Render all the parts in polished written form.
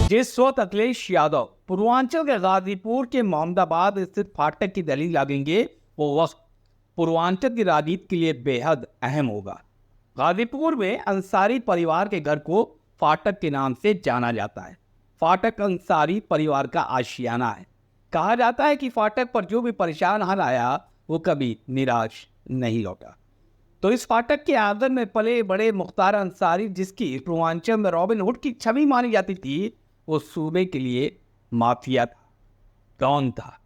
जिस वक्त अखिलेश यादव पूर्वांचल के गाजीपुर के मोहम्मदाबाद स्थित फाटक की दलील लागेंगे, वो वक्त पूर्वांचल की राजनीति के लिए बेहद अहम होगा। गाजीपुर में अंसारी परिवार के घर को फाटक के नाम से जाना जाता है। फाटक अंसारी परिवार का आशियाना है। कहा जाता है कि फाटक पर जो भी परेशान हाल आया वो कभी निराश नहीं लौटा। तो इस फाटक के आंगन में पले बड़े मुख्तार अंसारी, जिसकी पूर्वांचल में रॉबिन हुड की छवि मानी जाती थी, वो सूबे के लिए माफिया था। कौन था?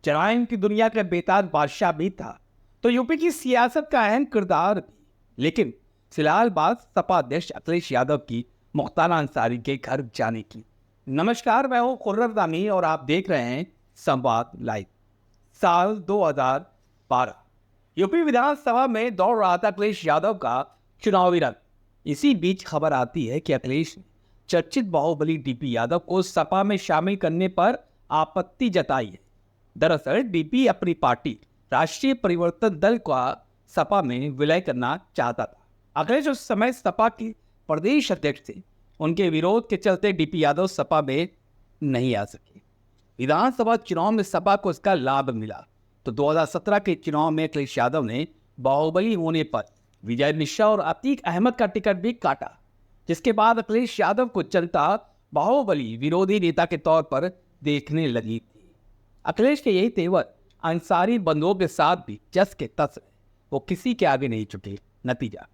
जराइम की दुनिया का बेताज बादशाह भी था, तो यूपी की सियासत का अहम किरदार भी। लेकिन फिलहाल बात सपा अध्यक्ष अखिलेश यादव की मुख्तार अंसारी के घर जाने की। नमस्कार, मैं हूं खुर्रम दामी और आप देख रहे हैं संवाद लाइव। साल 2012 यूपी विधानसभा में दौड़ रहा था अखिलेश यादव का चुनावी रंग। इसी बीच खबर आती है कि अखिलेश ने चर्चित बाहुबली डीपी यादव को सपा में शामिल करने पर आपत्ति जताई है। दरअसल डीपी अपनी पार्टी राष्ट्रीय परिवर्तन दल का सपा में विलय करना चाहता था। अखिलेश उस समय सपा के प्रदेश अध्यक्ष थे। उनके विरोध के चलते डीपी यादव सपा में नहीं आ सके। विधानसभा चुनाव में सपा को इसका लाभ मिला, तो 2017 के चुनाव में अखिलेश यादव ने बाहुबली होने पर विजय मिश्रा और अतीक अहमद का टिकट भी काटा, जिसके बाद अखिलेश यादव को जनता बाहुबली विरोधी नेता के तौर पर देखने लगी थी। अखिलेश के यही तेवर अंसारी बंधुओं के साथ भी जस के तस रहे। वो किसी के आगे नहीं झुके। नतीजा,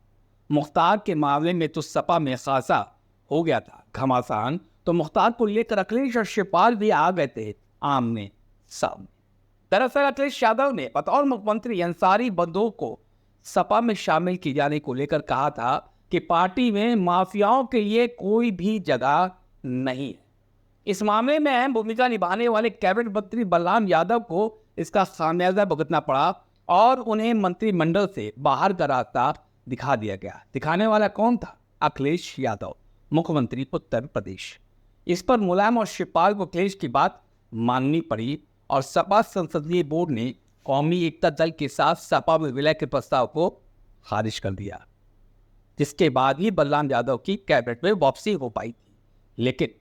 मुख्तार के मामले में तो सपा में खासा हो गया था घमासान, तो मुख्तार को लेकर अखिलेश और शिवपाल भी आ गए थे आमने सामने। दरअसल अखिलेश यादव ने बतौर मुख्यमंत्री अंसारी बंधुओं को सपा में शामिल किए जाने को लेकर कहा था कि पार्टी में माफियाओं के लिए कोई भी जगह नहीं है। इस मामले में अहम भूमिका निभाने वाले कैबिनेट मंत्री बलराम यादव को इसका खामियाजा भुगतना पड़ा और उन्हें मंत्रिमंडल से बाहर का रास्ता दिखा दिया गया। दिखाने वाला कौन था? अखिलेश यादव, मुख्यमंत्री उत्तर प्रदेश। इस पर मुलायम और शिवपाल को अखिलेश की बात माननी पड़ी और सपा संसदीय बोर्ड ने कौमी एकता दल के साथ सपा में विलय के प्रस्ताव को खारिज कर दिया, जिसके बाद ही बलराम यादव की कैबिनेट में वापसी हो पाई थी। लेकिन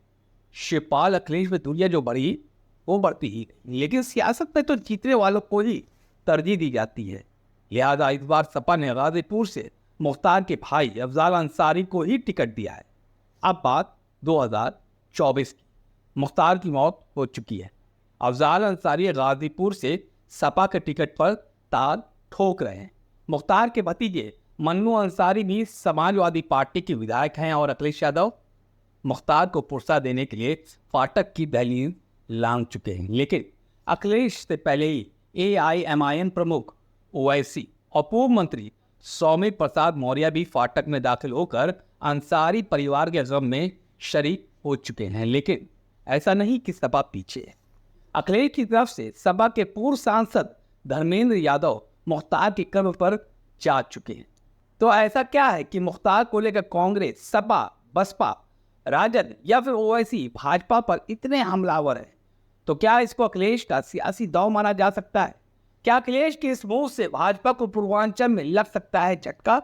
शिवपाल अखिलेश में दुनिया जो बढ़ी वो बढ़ती ही गई। लेकिन सियासत में तो जीतने वालों को ही तरजीह दी जाती है। लिहाजा इस बार सपा ने गाजीपुर से मुख्तार के भाई अफजाल अंसारी को ही टिकट दिया है। अब बात 2024 की। मुख्तार की मौत हो चुकी है। अफजाल अंसारी गाजीपुर से सपा के टिकट पर ताल ठोक रहे हैं। मुख्तार के भतीजे मन्नू अंसारी भी समाजवादी पार्टी के विधायक हैं और अखिलेश यादव मुख्तार को पुरसा देने के लिए फाटक की दलील लांघ चुके हैं। लेकिन अखिलेश से पहले ही AIMIM प्रमुख ओवैसी और पूर्व मंत्री सौमित्र प्रसाद मौर्य भी फाटक में दाखिल होकर अंसारी परिवार के गम में शरीक हो चुके हैं। लेकिन ऐसा नहीं कि सपा पीछे है। अखिलेश की तरफ से सपा के पूर्व सांसद धर्मेंद्र यादव मुख्तार के कब्र पर जा चुके हैं। तो ऐसा क्या है कि मुख्तार को लेकर कांग्रेस, सपा, बसपा, राजद या फिर ओवैसी भाजपा पर इतने हमलावर हैं? तो क्या इसको अखिलेश का सियासी दांव माना जा सकता है? क्या अखिलेश के इस मूव से भाजपा को पूर्वांचल में लग सकता है झटका?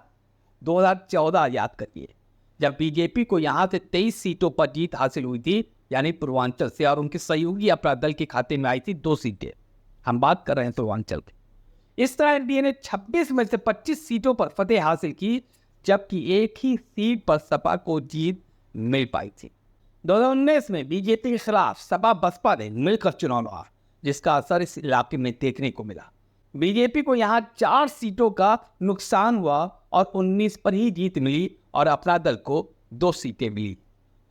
2014 याद करिए, जब बीजेपी को यहां से 23 सीटों पर जीत हासिल हुई थी, यानी पूर्वांचल से, और उनके सहयोगी अपराध दल के खाते में आई थी 2 सीटें। हम बात कर रहे हैं पूर्वांचल की। इस तरह एनडीए ने 26 में से 25 सीटों पर फतेह हासिल की, जबकि एक ही सीट पर सपा को जीत मिल पाई थी। 2019 में बीजेपी के खिलाफ सपा बसपा ने मिलकर चुनाव लड़ा, जिसका असर इस इलाके में देखने को मिला। बीजेपी को यहां 4 सीटों का नुकसान हुआ और 19 पर ही जीत मिली और अपना दल को 2 सीटें मिली।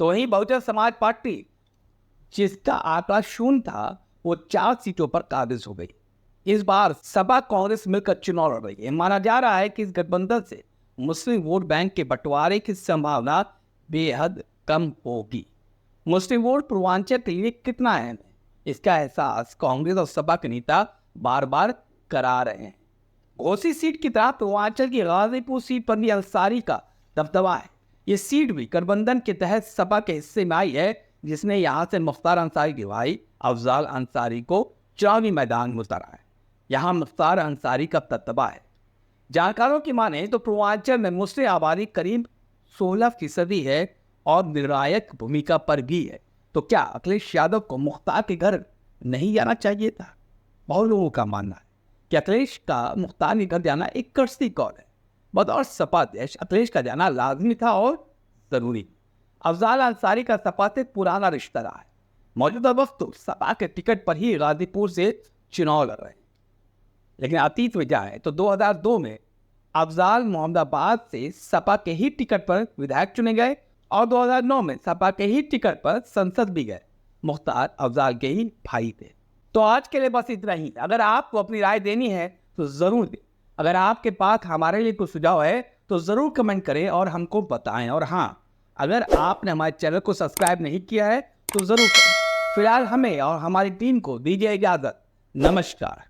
तो वहीं बहुजन समाज पार्टी, जिसका आंकड़ा शून्य था, वो 4 सीटों पर काबिज हो गई। इस बार सपा कांग्रेस मिलकर चुनाव लड़ रही है। माना जा रहा है कि इस गठबंधन से मुस्लिम वोट बैंक के बंटवारे की संभावना बेहद कम होगी। मुस्लिम वोट पूर्वांचल के लिए कितना अहम है, इसका एहसास कांग्रेस और सपा के नेता बार बार करा रहे हैं। घोसी सीट की तरह पूर्वांचल की गाजीपुर सीट पर भी अंसारी का दबदबा है। ये सीट भी गठबंधन के तहत सपा के हिस्से में आई है, जिसने यहां से मुख्तार अंसारी के भाई अफजाल अंसारी को चुनावी मैदान में उतारा है। यहाँ मुख्तार अंसारी का दबदबा है। जानकारों की माने तो पूर्वांचल में मुस्लिम आबादी करीब 16% है और निर्णायक भूमिका पर भी है। तो क्या अखिलेश यादव को मुख्तार के घर नहीं जाना चाहिए था? बहुत लोगों का मानना है कि अखिलेश का मुख्तार के घर जाना एक कर्सी कौल है। बतौर सपा अध्यक्ष अखिलेश का जाना लाजमी था और जरूरी। अफजाल अंसारी का सपा से पुराना रिश्ता रहा है। मौजूदा वक्त तो सपा के टिकट पर ही गाजीपुर से चुनाव लड़ रहे हैं, लेकिन अतीत में जाए तो 2002 में अफजाल मोहम्मदाबाद से सपा के ही टिकट पर विधायक चुने गए और 2009 में सपा के ही टिकट पर संसद भी गए। मुख्तार अफजाल के ही भाई थे। तो आज के लिए बस इतना ही। अगर आपको अपनी राय देनी है तो जरूर दें। अगर आपके पास हमारे लिए कोई सुझाव है तो जरूर कमेंट करें और हमको बताएं। और हाँ, अगर आपने हमारे चैनल को सब्सक्राइब नहीं किया है तो जरूर करें। फिलहाल हमें और हमारी टीम को दीजिए इजाजत। नमस्कार।